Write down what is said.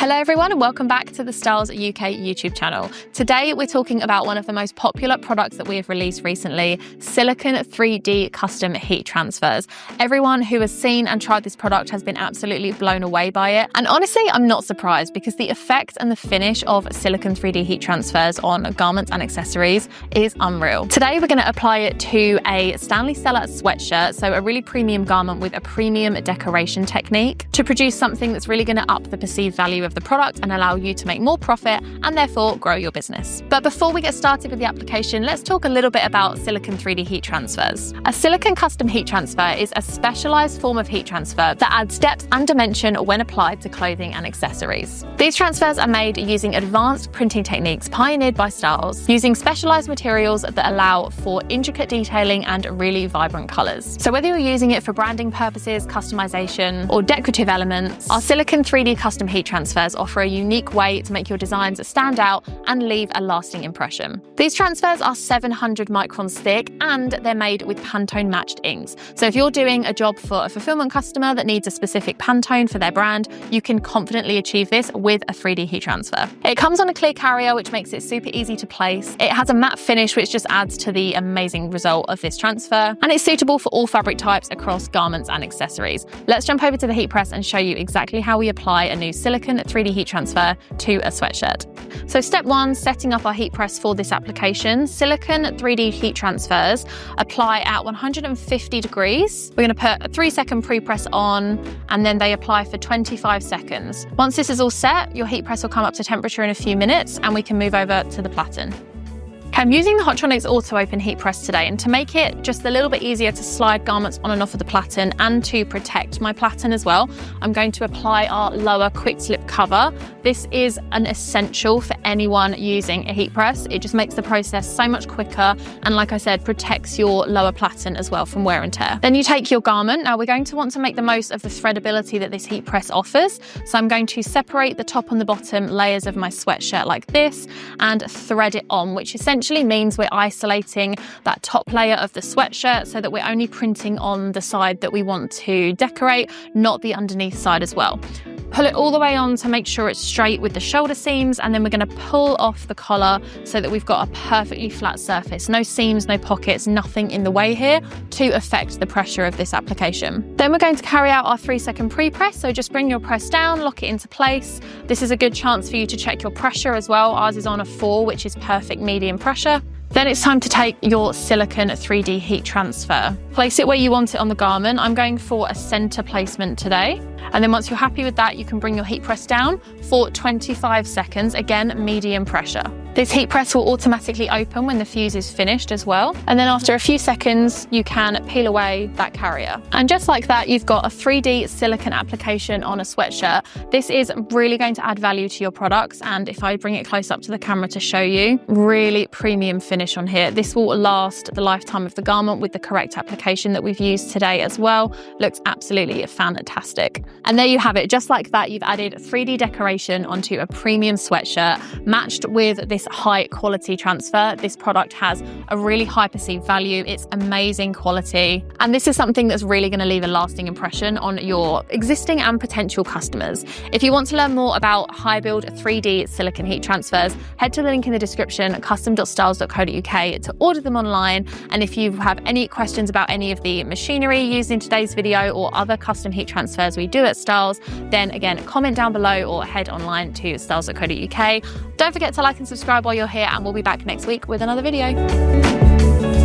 Hello everyone and welcome back to the Stahls UK YouTube channel. Today we're talking about one of the most popular products that we have released recently, Silicone 3D custom heat transfers. Everyone who has seen and tried this product has been absolutely blown away by it. And honestly, I'm not surprised because the effect and the finish of Silicone 3D heat transfers on garments and accessories is unreal. Today we're going to apply it to a Stanley Stella sweatshirt, so a really premium garment with a premium decoration technique to produce something that's really going to up the perceived value of the product and allow you to make more profit and therefore grow your business. But before we get started with the application, let's talk a little bit about Silicone 3D heat transfers. A Silicone custom heat transfer is a specialized form of heat transfer that adds depth and dimension when applied to clothing and accessories. These transfers are made using advanced printing techniques pioneered by Stahls, using specialized materials that allow for intricate detailing and really vibrant colors. So whether you're using it for branding purposes, customization, or decorative elements, our Silicone 3D custom heat transfers offer a unique way to make your designs stand out and leave a lasting impression. These transfers are 700 microns thick and they're made with Pantone matched inks. So if you're doing a job for a fulfillment customer that needs a specific Pantone for their brand, you can confidently achieve this with a 3D heat transfer. It comes on a clear carrier, which makes it super easy to place. It has a matte finish, which just adds to the amazing result of this transfer. And it's suitable for all fabric types across garments and accessories. Let's jump over to the heat press and show you exactly how we apply a new Silicone 3D heat transfer to a sweatshirt. So step one, setting up our heat press for this application. Silicone 3D heat transfers apply at 150 degrees. We're going to put a 3-second pre-press on and then they apply for 25 seconds. Once this is all set, your heat press will come up to temperature in a few minutes and we can move over to the platen. I'm using the Hotronix Auto Open heat press today, and to make it just a little bit easier to slide garments on and off of the platen and to protect my platen as well, I'm going to apply our lower quick slip cover. This is an essential for anyone using a heat press. It just makes the process so much quicker and, like I said, protects your lower platen as well from wear and tear. Then you take your garment. Now we're going to want to make the most of the threadability that this heat press offers. So I'm going to separate the top and the bottom layers of my sweatshirt like this and thread it on, which essentially means we're isolating that top layer of the sweatshirt so that we're only printing on the side that we want to decorate, not the underneath side as well. Pull it all the way on to make sure it's straight with the shoulder seams, and then we're going to pull off the collar so that we've got a perfectly flat surface. No seams, no pockets, nothing in the way here to affect the pressure of this application. Then we're going to carry out our 3-second pre-press, so just bring your press down, lock it into place. This is a good chance for you to check your pressure as well. Ours is on a 4, which is perfect medium pressure. Then it's time to take your Silicone 3D heat transfer. Place it where you want it on the garment. I'm going for a center placement today. And then once you're happy with that, you can bring your heat press down for 25 seconds, again, medium pressure. This heat press will automatically open when the fuse is finished as well. And then after a few seconds, you can peel away that carrier. And just like that, you've got a 3D silicone application on a sweatshirt. This is really going to add value to your products. And if I bring it close up to the camera to show you, really premium finish on here. This will last the lifetime of the garment with the correct application that we've used today as well. Looks absolutely fantastic. And there you have it. Just like that, you've added 3D decoration onto a premium sweatshirt matched with this high quality transfer. This product has a really high perceived value. It's amazing quality. And this is something that's really going to leave a lasting impression on your existing and potential customers. If you want to learn more about high build 3D silicone heat transfers, head to the link in the description, custom.stahls.co.uk, to order them online. And if you have any questions about any of the machinery used in today's video or other custom heat transfers we do at Stahls, then again, comment down below or head online to stahls.co.uk. Don't forget to like and subscribe while you're here, and we'll be back next week with another video.